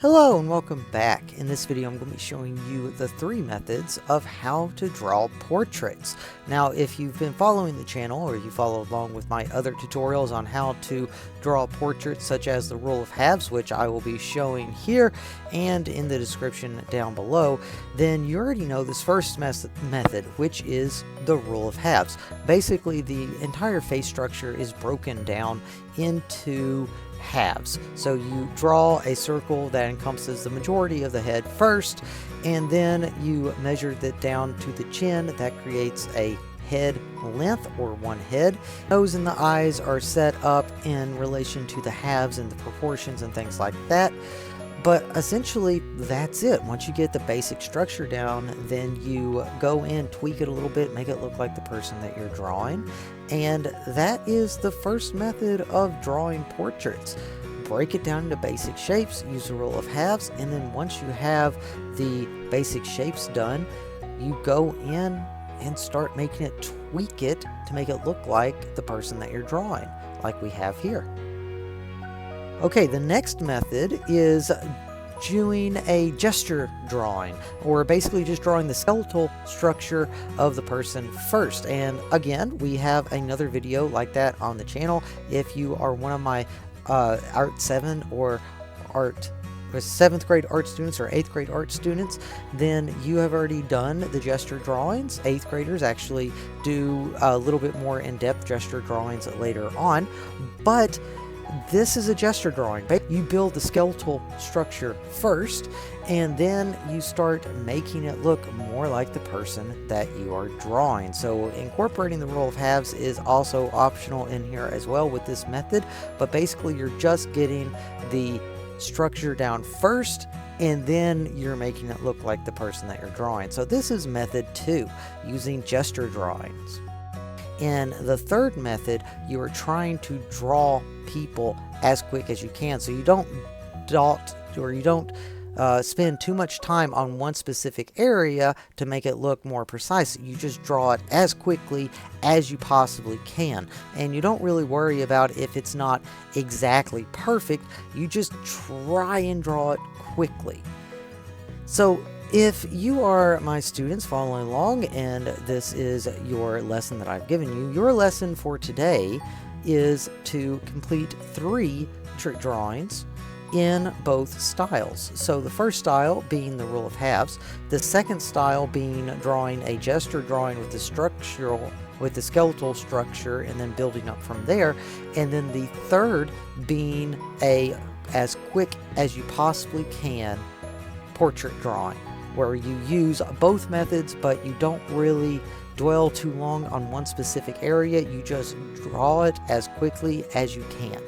Hello and welcome back. In this video I'm going to be showing you the 3 methods of how to draw portraits. Now if you've been following the channel or you follow along with my other tutorials on how to draw portraits such as the rule of halves, which I will be showing here and in the description down below, then you already know this first method, which is the rule of halves. Basically the entire face structure is broken down into halves. So you draw a circle that encompasses the majority of the head first, and then you measure that down to the chin. That creates a head length, or one head. Nose and the eyes are set up in relation to the halves and the proportions and things like that. But essentially that's it. Once you get the basic structure down, then you go in, tweak it a little bit, make it look like the person that you're drawing. And that is the first method of drawing portraits. Break it down into basic shapes, use the rule of halves, and then once you have the basic shapes done, you go in and start making it, tweak it to make it look like the person that you're drawing, like we have here. Okay, the next method is doing a gesture drawing, or basically just drawing the skeletal structure of the person first. And again, we have another video like that on the channel. If you are one of my Art 7 or 7th grade art students or 8th grade art students, then you have already done the gesture drawings. 8th graders actually do a little bit more in-depth gesture drawings later on, but this is a gesture drawing. You build the skeletal structure first, and then you start making it look more like the person that you are drawing. So incorporating the rule of halves is also optional in here as well with this method, but basically you're just getting the structure down first, and then you're making it look like the person that you're drawing. So this is method 2, using gesture drawings. In the third method, you are trying to draw people as quick as you can, so you don't dot, or you don't spend too much time on one specific area to make it look more precise. You just draw it as quickly as you possibly can, and you don't really worry about if it's not exactly perfect. You just try and draw it quickly. So if you are my students following along and this is your lesson that I've given you, your lesson for today is to complete 3 trick drawings in both styles. So the first style being the rule of halves, the second style being drawing a gesture drawing with the skeletal structure and then building up from there, and then the third being a as quick as you possibly can portrait drawing, where you use both methods, but you don't really dwell too long on one specific area. You just draw it as quickly as you can.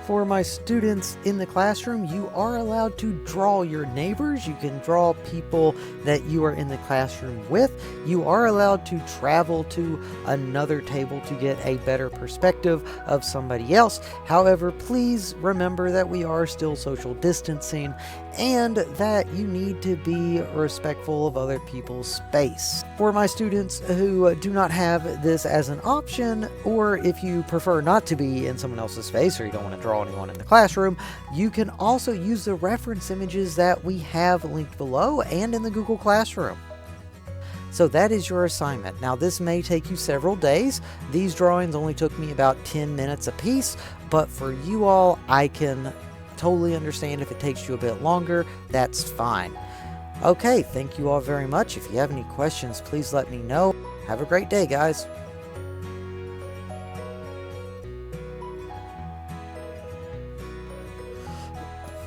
For my students in the classroom, you are allowed to draw your neighbors. You can draw people that you are in the classroom with. You are allowed to travel to another table to get a better perspective of somebody else. However, please remember that we are still social distancing and that you need to be respectful of other people's space. For my students who do not have this as an option, or if you prefer not to be in someone else's space, or you don't want to draw anyone in the classroom, you can also use the reference images that we have linked below and in the Google Classroom. So that is your assignment. Now this may take you several days. These drawings only took me about 10 minutes a piece, but for you all, I can totally understand if it takes you a bit longer. That's fine. Okay, thank you all very much. If you have any questions, please let me know. Have a great day, guys.